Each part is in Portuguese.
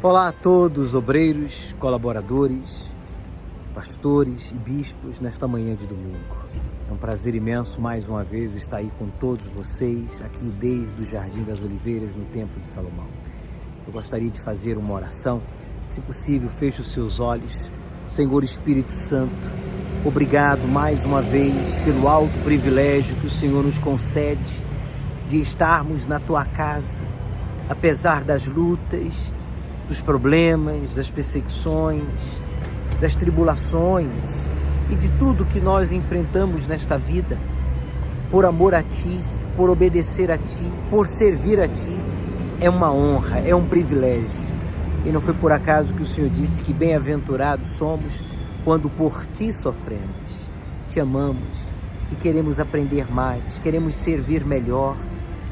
Olá a todos, obreiros, colaboradores, pastores e bispos nesta manhã de domingo. É um prazer imenso mais uma vez estar aí com todos vocês, aqui desde o Jardim das Oliveiras, no Templo de Salomão. Eu gostaria de fazer uma oração. Se possível, feche os seus olhos. Senhor Espírito Santo, obrigado mais uma vez pelo alto privilégio que o Senhor nos concede de estarmos na Tua casa, apesar das lutas, dos problemas, das perseguições, das tribulações e de tudo que nós enfrentamos nesta vida, por amor a Ti, por obedecer a Ti, por servir a Ti, é uma honra, é um privilégio. E não foi por acaso que o Senhor disse que bem-aventurados somos quando por Ti sofremos. Te amamos e queremos aprender mais, queremos servir melhor.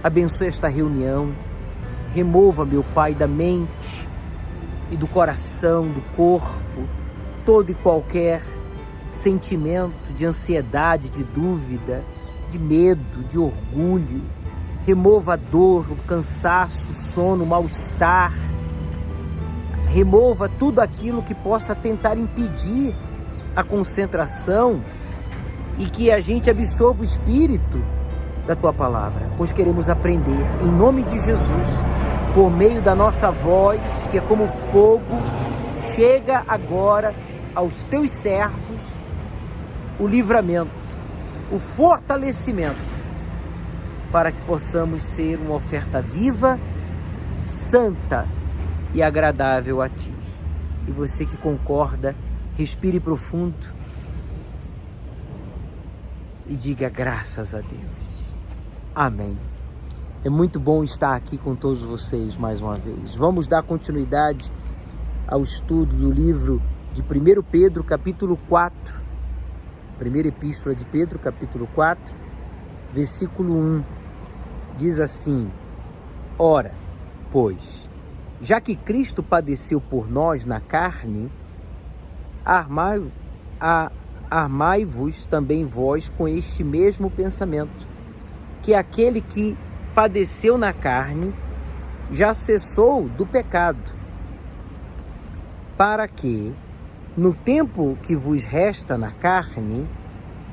Abençoe esta reunião, remova, meu Pai, da mente e do coração, do corpo, todo e qualquer sentimento de ansiedade, de dúvida, de medo, de orgulho. Remova a dor, o cansaço, o sono, o mal-estar. Remova tudo aquilo que possa tentar impedir a concentração e que a gente absorva o Espírito da Tua Palavra, pois queremos aprender, em nome de Jesus, por meio da nossa voz, que é como fogo, chega agora aos Teus servos o livramento, o fortalecimento, para que possamos ser uma oferta viva, santa e agradável a Ti. E você que concorda, respire profundo e diga graças a Deus. Amém. É muito bom estar aqui com todos vocês mais uma vez. Vamos dar continuidade ao estudo do livro de 1 Pedro, capítulo 4. Primeira Epístola de Pedro, capítulo 4, versículo 1. Diz assim: Ora, pois, já que Cristo padeceu por nós na carne, armai-vos também vós com este mesmo pensamento, que aquele que padeceu na carne já cessou do pecado, para que, no tempo que vos resta na carne,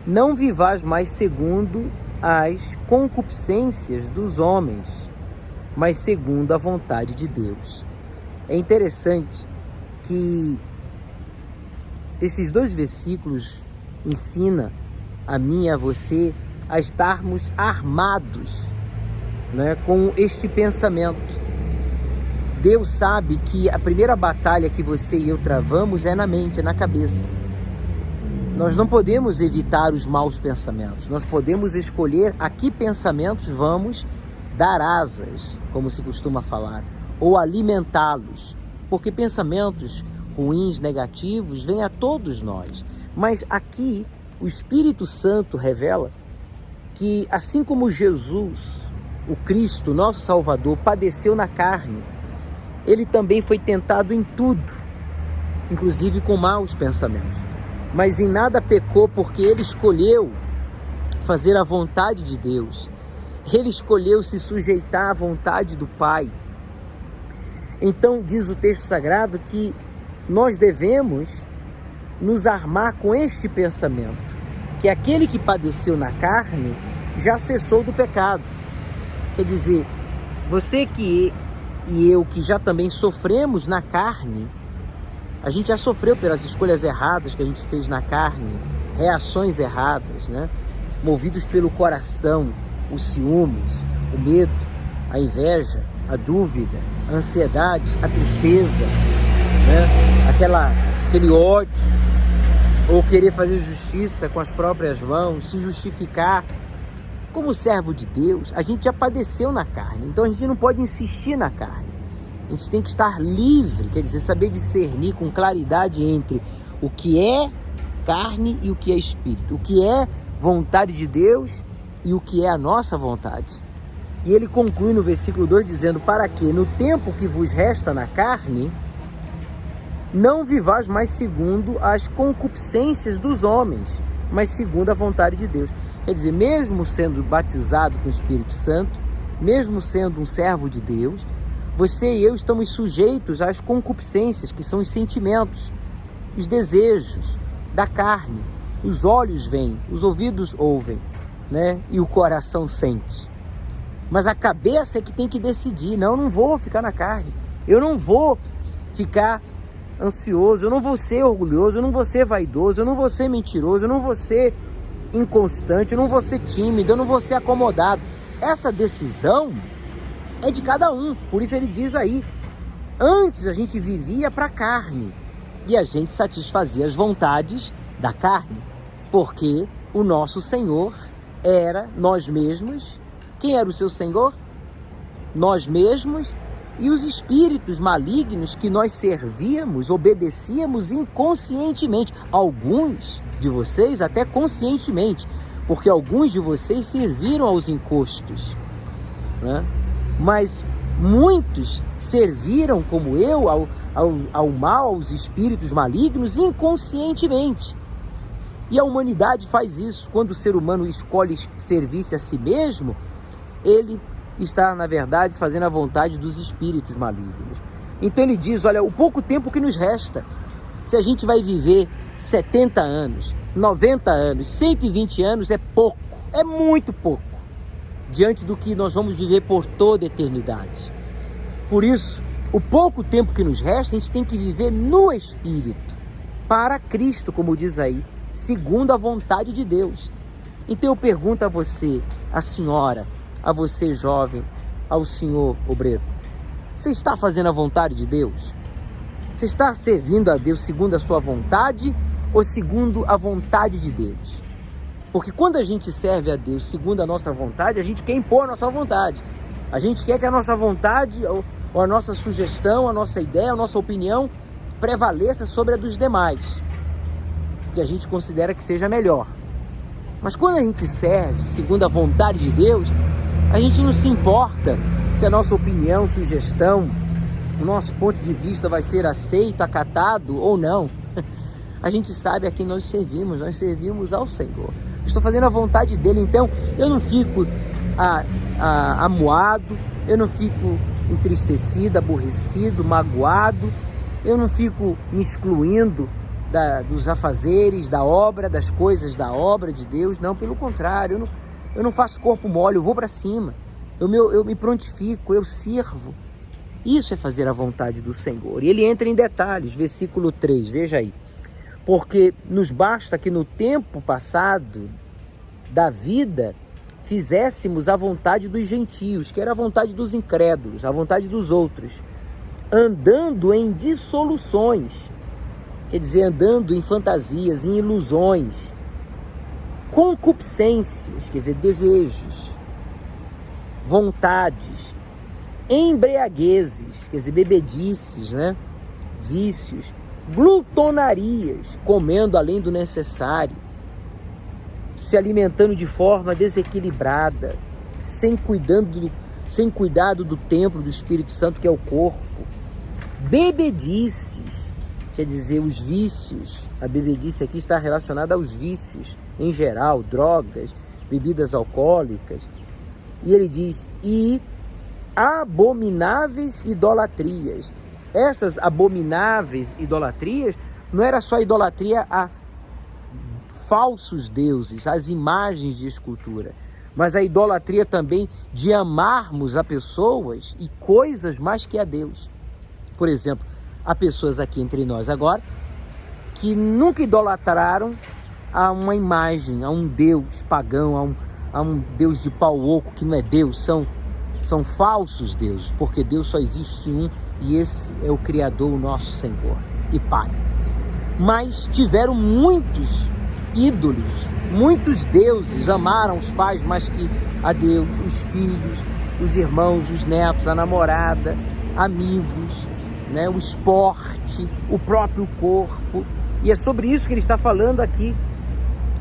não vivais mais segundo as concupiscências dos homens, mas segundo a vontade de Deus. É interessante que esses dois versículos ensinam a mim e a você a estarmos armados, né, com este pensamento. Deus sabe que a primeira batalha que você e eu travamos é na mente, é na cabeça. Nós não podemos evitar os maus pensamentos, nós podemos escolher a que pensamentos vamos dar asas, como se costuma falar, ou alimentá-los, porque pensamentos ruins, negativos, vêm a todos nós. Mas aqui o Espírito Santo revela que assim como Jesus, o Cristo, nosso Salvador, padeceu na carne, Ele também foi tentado em tudo, inclusive com maus pensamentos. Mas em nada pecou, porque Ele escolheu fazer a vontade de Deus. Ele escolheu se sujeitar à vontade do Pai. Então diz o texto sagrado que nós devemos nos armar com este pensamento, que aquele que padeceu na carne já cessou do pecado. Quer dizer, você e eu que já também sofremos na carne, a gente já sofreu pelas escolhas erradas que a gente fez na carne, reações erradas, né? Movidos pelo coração, os ciúmes, o medo, a inveja, a dúvida, a ansiedade, a tristeza, né? Aquele ódio, ou querer fazer justiça com as próprias mãos, se justificar. Como servo de Deus, a gente já padeceu na carne, então a gente não pode insistir na carne. A gente tem que estar livre, quer dizer, saber discernir com claridade entre o que é carne e o que é espírito, o que é vontade de Deus e o que é a nossa vontade. E ele conclui no versículo 2 dizendo: para que no tempo que vos resta na carne, não vivais mais segundo as concupiscências dos homens, mas segundo a vontade de Deus. Quer dizer, mesmo sendo batizado com o Espírito Santo, mesmo sendo um servo de Deus, Você e eu estamos sujeitos às concupiscências, que são os sentimentos, os desejos da carne. Os olhos veem, os ouvidos ouvem, né? E o coração sente. Mas a cabeça é que tem que decidir. Não, eu não vou ficar na carne. Eu não vou ficar ansioso, eu não vou ser orgulhoso, eu não vou ser vaidoso, eu não vou ser mentiroso, eu não vou ser inconstante, eu não vou ser tímido, eu não vou ser acomodado. Essa decisão é de cada um. Por isso ele diz aí, antes a gente vivia para a carne e a gente satisfazia as vontades da carne, porque o nosso Senhor era nós mesmos. Quem era o seu Senhor? Nós mesmos e os espíritos malignos que nós servíamos, obedecíamos inconscientemente. Alguns de vocês até conscientemente, porque alguns de vocês serviram aos encostos, né? Mas muitos serviram, como eu, ao mal, aos espíritos malignos, inconscientemente. E a humanidade faz isso. Quando o ser humano escolhe servir-se a si mesmo, ele está, na verdade, fazendo a vontade dos espíritos malignos. Então ele diz, olha, o pouco tempo que nos resta, se a gente vai viver 70 anos, 90 anos, 120 anos, é pouco, é muito pouco, diante do que nós vamos viver por toda a eternidade. Por isso, o pouco tempo que nos resta, a gente tem que viver no Espírito, para Cristo, como diz aí, segundo a vontade de Deus. Então eu pergunto a você, a senhora, a você jovem, ao senhor obreiro, você está fazendo a vontade de Deus? Você está servindo a Deus segundo a sua vontade ou segundo a vontade de Deus? Porque quando a gente serve a Deus segundo a nossa vontade, a gente quer impor a nossa vontade. A gente quer que a nossa vontade ou a nossa sugestão, a nossa ideia, a nossa opinião prevaleça sobre a dos demais, que a gente considera que seja melhor. Mas quando a gente serve segundo a vontade de Deus, a gente não se importa se a nossa opinião, sugestão, o nosso ponto de vista vai ser aceito, acatado ou não. A gente sabe a quem nós servimos ao Senhor. Estou fazendo a vontade dele, então eu não fico amuado, eu não fico entristecido, aborrecido, magoado, eu não fico me excluindo dos afazeres, da obra, das coisas da obra de Deus. Não, pelo contrário, eu não faço corpo mole, eu vou para cima, eu me prontifico, eu sirvo. Isso é fazer a vontade do Senhor. E ele entra em detalhes, versículo 3, veja aí. Porque nos basta que no tempo passado da vida fizéssemos a vontade dos gentios, que era a vontade dos incrédulos, a vontade dos outros, andando em dissoluções, quer dizer, andando em fantasias, em ilusões, concupiscências, quer dizer, desejos, vontades, embriaguezes, quer dizer, bebedices, né? Vícios, glutonarias, comendo além do necessário, se alimentando de forma desequilibrada, sem cuidado do templo do Espírito Santo, que é o corpo. Bebedices, quer dizer, os vícios. A bebedice aqui está relacionada aos vícios em geral, drogas, bebidas alcoólicas. E ele diz, e abomináveis idolatrias. Essas abomináveis idolatrias não era só idolatria a falsos deuses, as imagens de escultura, mas a idolatria também de amarmos a pessoas e coisas mais que a Deus. Por exemplo, há pessoas aqui entre nós agora que nunca idolatraram a uma imagem, a um deus pagão, a um deus de pau oco que não é Deus, são falsos deuses, porque Deus só existe um e esse é o Criador, o nosso Senhor e Pai. Mas tiveram muitos ídolos, muitos deuses, amaram os pais mais que a Deus, os filhos, os irmãos, os netos, a namorada, amigos, né, o esporte, o próprio corpo. E é sobre isso que ele está falando aqui.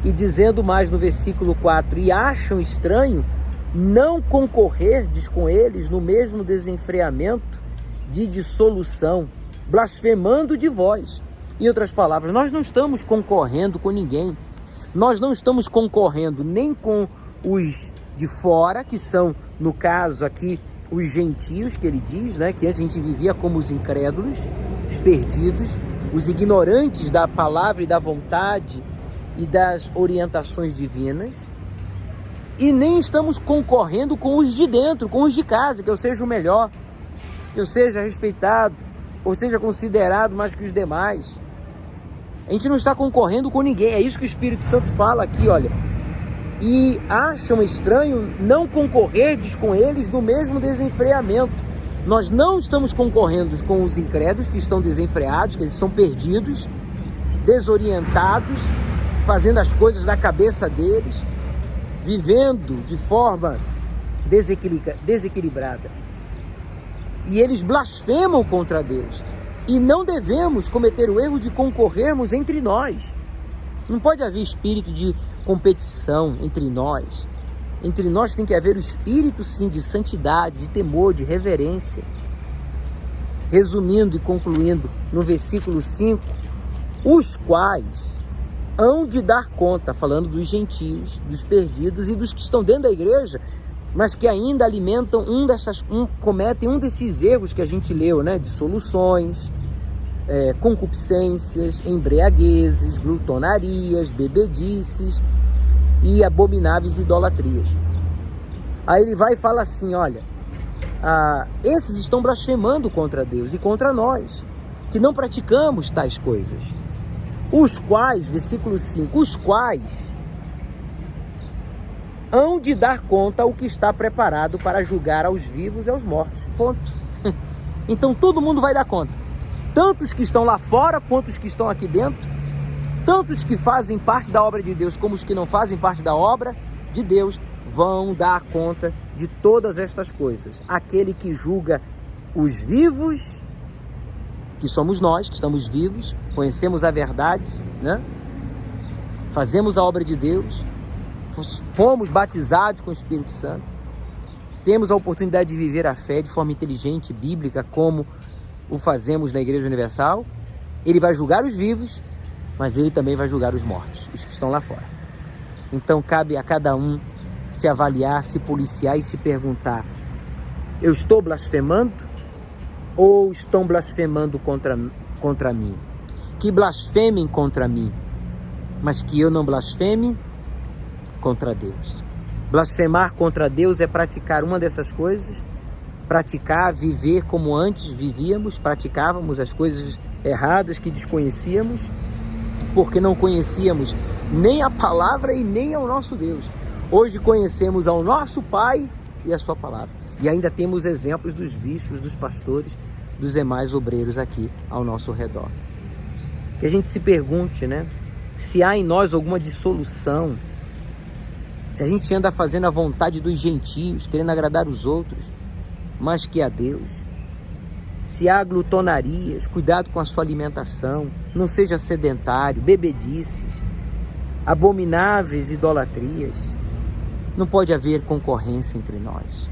E dizendo mais no versículo 4, e acham estranho não concorrerdes com eles no mesmo desenfreamento de dissolução, blasfemando de vós. Em outras palavras, nós não estamos concorrendo com ninguém. Nós não estamos concorrendo nem com os de fora, que são, no caso aqui, os gentios, que ele diz, né, que antes a gente vivia como os incrédulos, os perdidos, os ignorantes da palavra e da vontade e das orientações divinas, e nem estamos concorrendo com os de dentro, com os de casa, que eu seja o melhor, que eu seja respeitado, ou seja considerado mais que os demais. A gente não está concorrendo com ninguém, é isso que o Espírito Santo fala aqui, olha. E acham estranho não concorrerdes com eles no mesmo desenfreamento. Nós não estamos concorrendo com os incrédulos que estão desenfreados, que eles estão perdidos, desorientados, fazendo as coisas da cabeça deles, vivendo de forma desequilibrada. E eles blasfemam contra Deus. E não devemos cometer o erro de concorrermos entre nós. Não pode haver espírito de competição entre nós. Entre nós tem que haver o espírito, sim, de santidade, de temor, de reverência. Resumindo e concluindo, no versículo 5, os quais hão de dar conta, falando dos gentios, dos perdidos e dos que estão dentro da igreja, mas que ainda alimentam cometem um desses erros que a gente leu, né? Dissoluções, concupiscências, embriaguezes, glutonarias, bebedices e abomináveis idolatrias. Aí ele vai e fala assim, olha, esses estão blasfemando contra Deus e contra nós, que não praticamos tais coisas. Os quais, versículo 5, os quais hão de dar conta ao que está preparado para julgar aos vivos e aos mortos. Ponto. Então todo mundo vai dar conta. Tanto os que estão lá fora, quanto os que estão aqui dentro. Tanto os que fazem parte da obra de Deus, como os que não fazem parte da obra de Deus, vão dar conta de todas estas coisas. Aquele que julga os vivos, que somos nós, que estamos vivos, conhecemos a verdade, né? Fazemos a obra de Deus, fomos batizados com o Espírito Santo, temos a oportunidade de viver a fé de forma inteligente, bíblica, como o fazemos na Igreja Universal. Ele vai julgar os vivos, mas ele também vai julgar os mortos, os que estão lá fora. Então cabe a cada um se avaliar, se policiar e se perguntar: eu estou blasfemando ou estão blasfemando contra mim? Que blasfemem contra mim, mas que eu não blasfeme contra Deus. Blasfemar contra Deus é praticar uma dessas coisas, praticar, viver como antes vivíamos, praticávamos as coisas erradas que desconhecíamos, porque não conhecíamos nem a palavra e nem ao nosso Deus. Hoje conhecemos ao nosso Pai e a sua palavra. E ainda temos exemplos dos bispos, dos pastores, dos demais obreiros aqui ao nosso redor. Que a gente se pergunte, né? Se há em nós alguma dissolução, se a gente anda fazendo a vontade dos gentios, querendo agradar os outros, mais que a Deus. Se há glutonarias, cuidado com a sua alimentação, não seja sedentário, bebedices, abomináveis idolatrias. Não pode haver concorrência entre nós,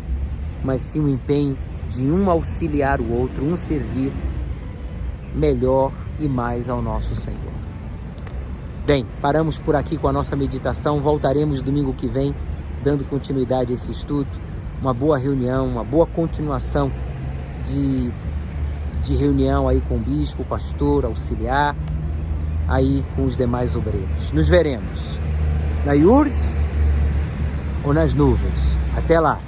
mas sim o empenho de um auxiliar o outro, um servir melhor e mais ao nosso Senhor. Bem, paramos por aqui com a nossa meditação, voltaremos domingo que vem, dando continuidade a esse estudo. Uma boa reunião, uma boa continuação de reunião aí com o bispo, o pastor, auxiliar, aí com os demais obreiros. Nos veremos na Iures ou nas nuvens. Até lá!